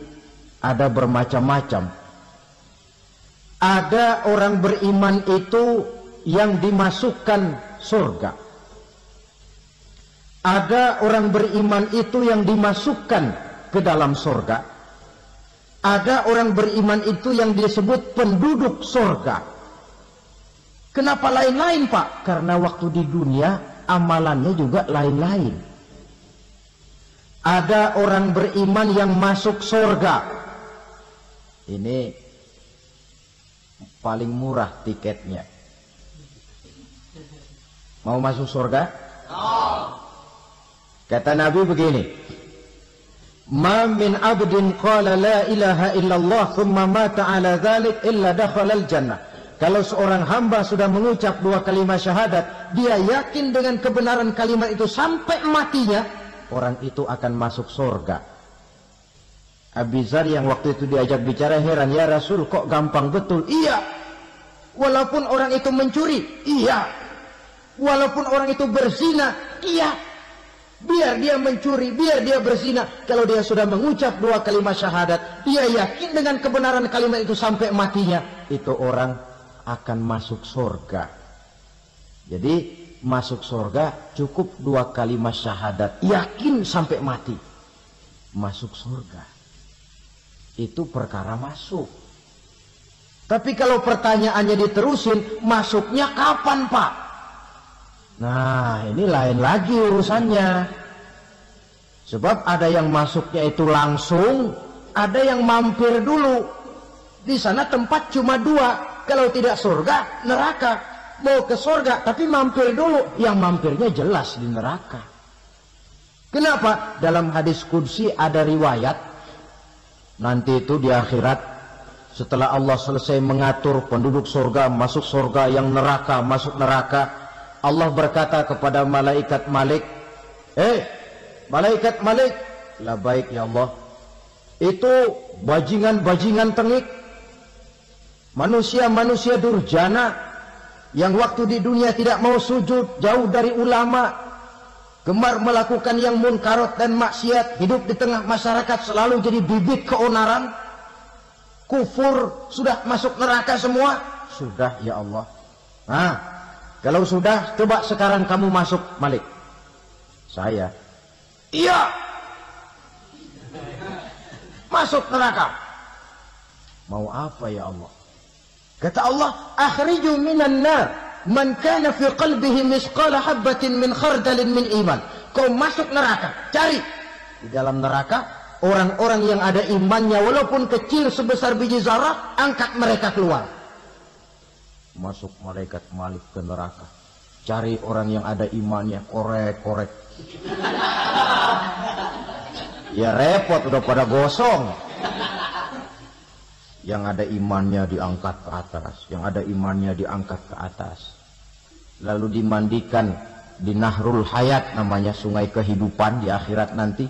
ada bermacam-macam. Ada orang beriman itu yang dimasukkan surga. Ada orang beriman itu yang dimasukkan ke dalam surga. Ada orang beriman itu yang disebut penduduk surga. Kenapa lain-lain, Pak? Karena waktu di dunia amalannya juga lain-lain. Ada orang beriman yang masuk surga. Ini paling murah tiketnya. Mau masuk surga? Kata Nabi begini, ma min abdin qala la ilaha illallah thumma mata ala dhalik illa dakhalal jannah. Kalau seorang hamba sudah mengucap dua kalimat syahadat, dia yakin dengan kebenaran kalimat itu sampai matinya, orang itu akan masuk surga. Abi Dzar yang waktu itu diajak bicara heran, ya Rasul kok gampang betul? Iya. Walaupun orang itu mencuri, iya. Walaupun orang itu berzina, iya. Biar dia mencuri, biar dia berzina, kalau dia sudah mengucap dua kalimat syahadat, dia yakin dengan kebenaran kalimat itu sampai matinya, itu orang akan masuk surga. Jadi masuk surga cukup dua kalimat syahadat, yakin sampai mati, masuk surga. Itu perkara masuk. Tapi kalau pertanyaannya diterusin, masuknya kapan, Pak? Nah, ini lain lagi urusannya. Sebab ada yang masuknya itu langsung, ada yang mampir dulu. Di sana tempat cuma dua. Kalau tidak surga, neraka. Mau ke surga, tapi mampir dulu. Yang mampirnya jelas di neraka. Kenapa? Dalam hadis qudsi ada riwayat. Nanti itu di akhirat, setelah Allah selesai mengatur penduduk surga, masuk surga, yang neraka, masuk neraka, Allah berkata kepada malaikat Malik, malaikat Malik, labaik ya Allah. Itu bajingan-bajingan tengik, manusia-manusia durjana, yang waktu di dunia tidak mau sujud, jauh dari ulama, gemar melakukan yang munkarat dan maksiat, hidup di tengah masyarakat selalu jadi bibit keonaran, kufur, sudah masuk neraka semua. Sudah ya Allah. Nah, kalau sudah, coba sekarang kamu masuk, Malik. Saya. Iya. Masuk neraka. Mau apa ya Allah? Kata Allah, akhriju minan nar man kana fi qalbihi misqala habatin min khardalin min iman. Kau masuk neraka, cari di dalam neraka orang-orang yang ada imannya walaupun kecil sebesar biji zarah, angkat mereka keluar. Masuk malaikat Malik ke neraka. Cari orang yang ada imannya, korek. Ya repot, udah pada gosong. Yang ada imannya diangkat ke atas, yang ada imannya diangkat ke atas. Lalu dimandikan di Nahrul Hayat, namanya sungai kehidupan di akhirat nanti.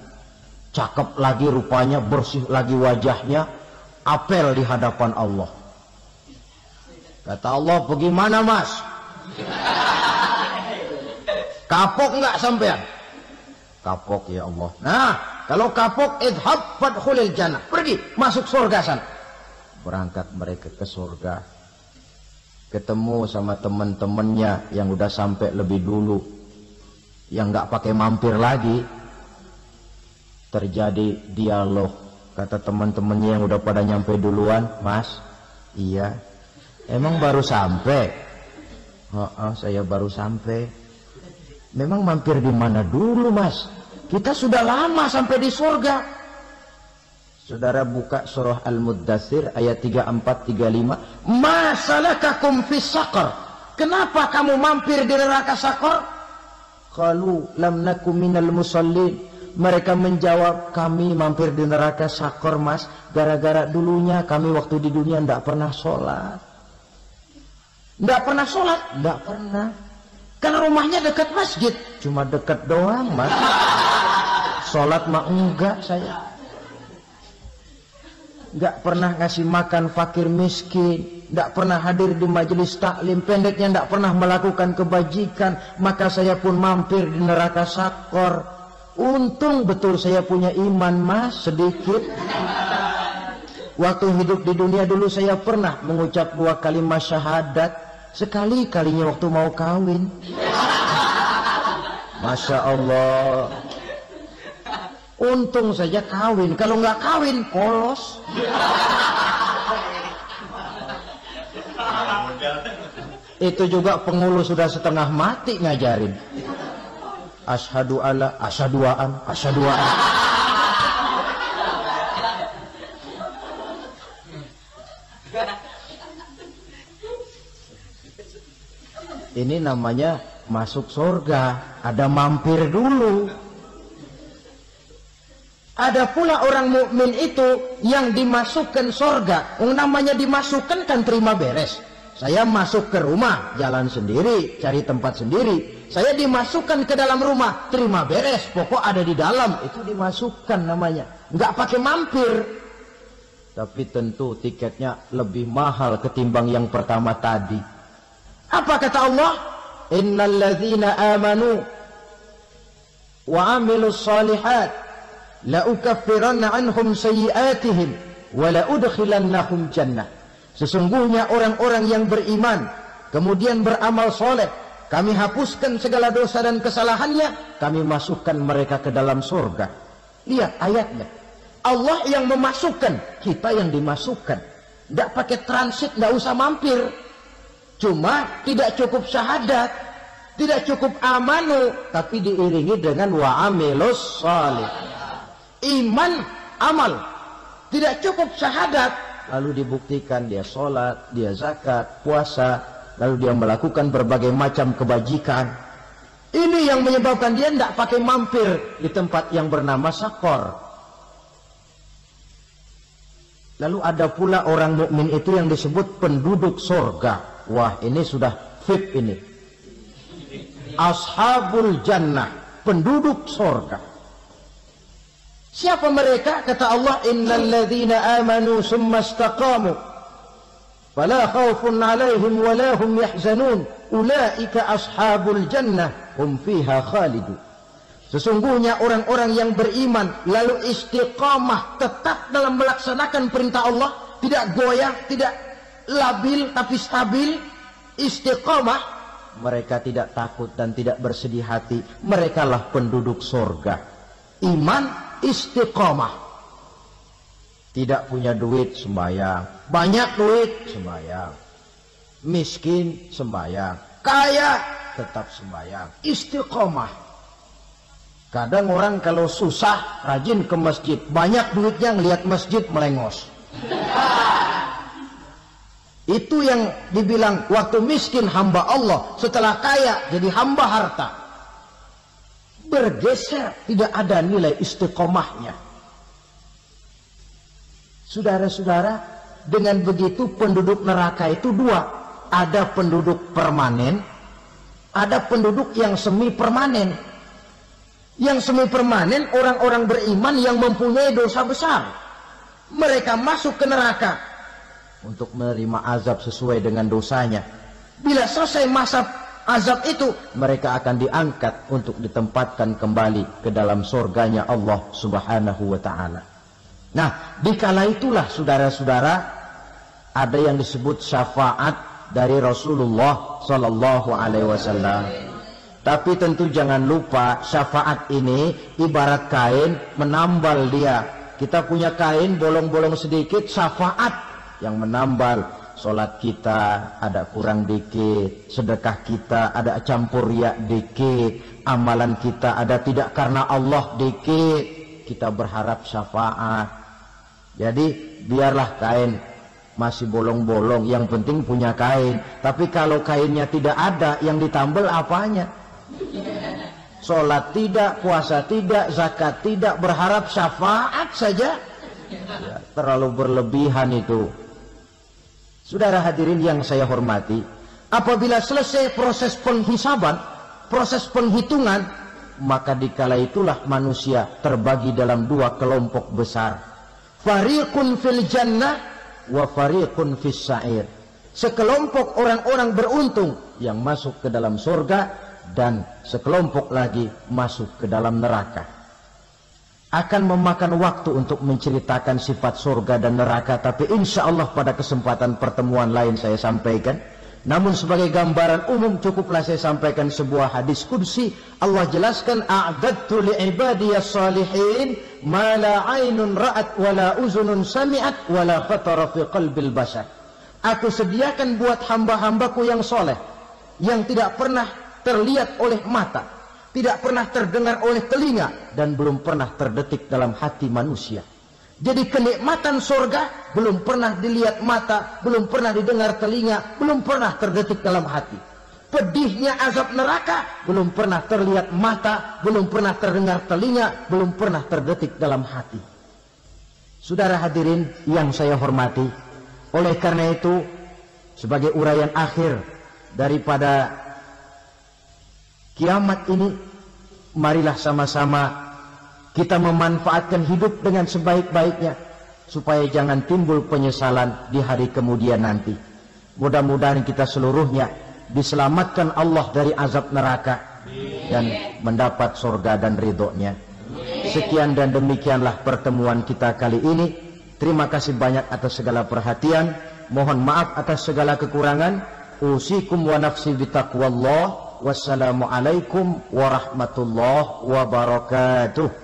Cakep lagi rupanya, bersih lagi wajahnya, apel di hadapan Allah. Kata Allah, bagaimana mas? Kapok nggak sampean? Kapok ya Allah. Nah, kalau kapok, idhab fadkhulil jannah. Pergi, masuk surga sana. Berangkat mereka ke surga. Ketemu sama teman-temannya yang udah sampai lebih dulu. Yang nggak pakai mampir lagi. Terjadi dialog. Kata teman-temannya yang udah pada nyampe duluan, mas, iya. Emang baru sampai? Saya baru sampai. Memang mampir di mana dulu mas? Kita sudah lama sampai di surga. Saudara buka surah Al-Muddatsir ayat 34-35. Ma salakakum fis saqar? Kenapa kamu mampir di neraka Saqar? Qalu lam nakum minal musallin. Mereka menjawab, kami mampir di neraka Saqar mas, gara-gara dulunya kami waktu di dunia tidak pernah sholat. Tidak pernah sholat? Tidak pernah. Karena rumahnya dekat masjid. Cuma dekat doang mas. Sholat mah enggak saya. Enggak pernah ngasih makan fakir miskin. Enggak pernah hadir di majelis taklim. Pendeknya enggak pernah melakukan kebajikan. Maka saya pun mampir di neraka Saqar. Untung betul saya punya iman mas, sedikit. Waktu hidup di dunia dulu saya pernah mengucap 2 kalimat syahadat. Sekali-kalinya waktu mau kawin. Masya Allah. Untung saja kawin. Kalau nggak kawin, polos. Itu juga pengulu sudah setengah mati ngajarin. Asyhadu alla, asyaduaan. Ini namanya masuk surga. Ada mampir dulu. Ada pula orang mukmin itu yang dimasukkan surga. Namanya dimasukkan kan terima beres. Saya masuk ke rumah, jalan sendiri, cari tempat sendiri. Saya dimasukkan ke dalam rumah, terima beres. Pokok ada di dalam, itu dimasukkan namanya. Nggak pakai mampir. Tapi tentu tiketnya lebih mahal ketimbang yang pertama tadi. Apa kata Allah? Innal ladzina amanu wa amilus shalihat la ukaffiranna anhum sayyi'atihim wa la udkhilannahum jannah. Sesungguhnya orang-orang yang beriman kemudian beramal soleh, kami hapuskan segala dosa dan kesalahannya, kami masukkan mereka ke dalam surga. Lihat ayatnya. Allah yang memasukkan, kita yang dimasukkan. Tidak pakai transit, tidak usah mampir. Cuma tidak cukup syahadat, tidak cukup amanu, tapi diiringi dengan wa'amilus salih. Iman, amal. Tidak cukup syahadat, lalu dibuktikan dia sholat, dia zakat, puasa, lalu dia melakukan berbagai macam kebajikan. Ini yang menyebabkan dia tidak pakai mampir di tempat yang bernama Saqar. Lalu ada pula orang mukmin itu yang disebut penduduk surga. Wah, ini sudah VIP ini. Ashabul jannah, penduduk surga. Siapa mereka? Kata Allah, innal ladzina amanu summa istaqamu fala khaufun 'alaihim wa la hum yahzanun ulaika ashabul jannah hum fiha khalidun. Sesungguhnya orang-orang yang beriman lalu istiqamah, tetap dalam melaksanakan perintah Allah, tidak goyah, tidak labil tapi stabil, istiqamah, mereka tidak takut dan tidak bersedih hati. Merekalah penduduk surga. Iman, istiqamah. Tidak punya duit, sembahyang. Banyak duit, sembahyang. Miskin, sembahyang. Kaya, tetap sembahyang. Istiqamah. Kadang orang kalau susah rajin ke masjid, banyak duitnya ngelihat masjid melengos. Itu yang dibilang waktu miskin hamba Allah, setelah kaya jadi hamba harta. Bergeser, tidak ada nilai istiqomahnya. Saudara-saudara, dengan begitu penduduk neraka itu dua. Ada penduduk permanen, ada penduduk yang semi permanen. Yang semi permanen orang-orang beriman yang mempunyai dosa besar. Mereka masuk ke neraka untuk menerima azab sesuai dengan dosanya. Bila selesai masa azab itu, mereka akan diangkat untuk ditempatkan kembali ke dalam surganya Allah Subhanahu wa ta'ala. Nah, dikala itulah saudara-saudara, ada yang disebut syafaat dari Rasulullah Sallallahu Alaihi Wasallam. Tapi tentu jangan lupa, syafaat ini ibarat kain menambal dia. Kita punya kain bolong-bolong sedikit, syafaat yang menambal. Sholat kita ada kurang dikit, sedekah kita ada campur riak dikit, amalan kita ada tidak karena Allah dikit. Kita berharap syafaat. Jadi biarlah kain masih bolong-bolong, yang penting punya kain. Tapi kalau kainnya tidak ada, yang ditambal apanya? Sholat tidak, puasa tidak, zakat tidak, berharap syafaat saja, ya, terlalu berlebihan itu. Saudara hadirin yang saya hormati, apabila selesai proses penghisaban, proses penghitungan, maka dikala itulah manusia terbagi dalam dua kelompok besar. Fariqun fil jannah wa fariqun fis sa'ir. Sekelompok orang-orang beruntung yang masuk ke dalam surga, dan sekelompok lagi masuk ke dalam neraka. Akan memakan waktu untuk menceritakan sifat surga dan neraka, tapi insya Allah pada kesempatan pertemuan lain saya sampaikan. Namun sebagai gambaran umum cukuplah saya sampaikan sebuah hadis qudsi. Allah jelaskan, a'dadtu li'ibadiyas salihin ma la 'ainun ra'at wa la uzunun sami'at wa la khatara fi qalbil bashar. Aku sediakan buat hamba-hambaku yang soleh, yang tidak pernah terlihat oleh mata, tidak pernah terdengar oleh telinga, dan belum pernah terdetik dalam hati manusia. Jadi kenikmatan surga belum pernah dilihat mata, belum pernah didengar telinga, belum pernah terdetik dalam hati. Pedihnya azab neraka belum pernah terlihat mata, belum pernah terdengar telinga, belum pernah terdetik dalam hati. Saudara hadirin yang saya hormati, oleh karena itu sebagai uraian akhir daripada kiamat ini, marilah sama-sama kita memanfaatkan hidup dengan sebaik-baiknya, supaya jangan timbul penyesalan di hari kemudian nanti. Mudah-mudahan kita seluruhnya diselamatkan Allah dari azab neraka dan mendapat surga dan ridhonya. Sekian dan demikianlah pertemuan kita kali ini. Terima kasih banyak atas segala perhatian. Mohon maaf atas segala kekurangan. Usikum wa nafsi bitaqwallah. Wassalamualaikum warahmatullahi wabarakatuh.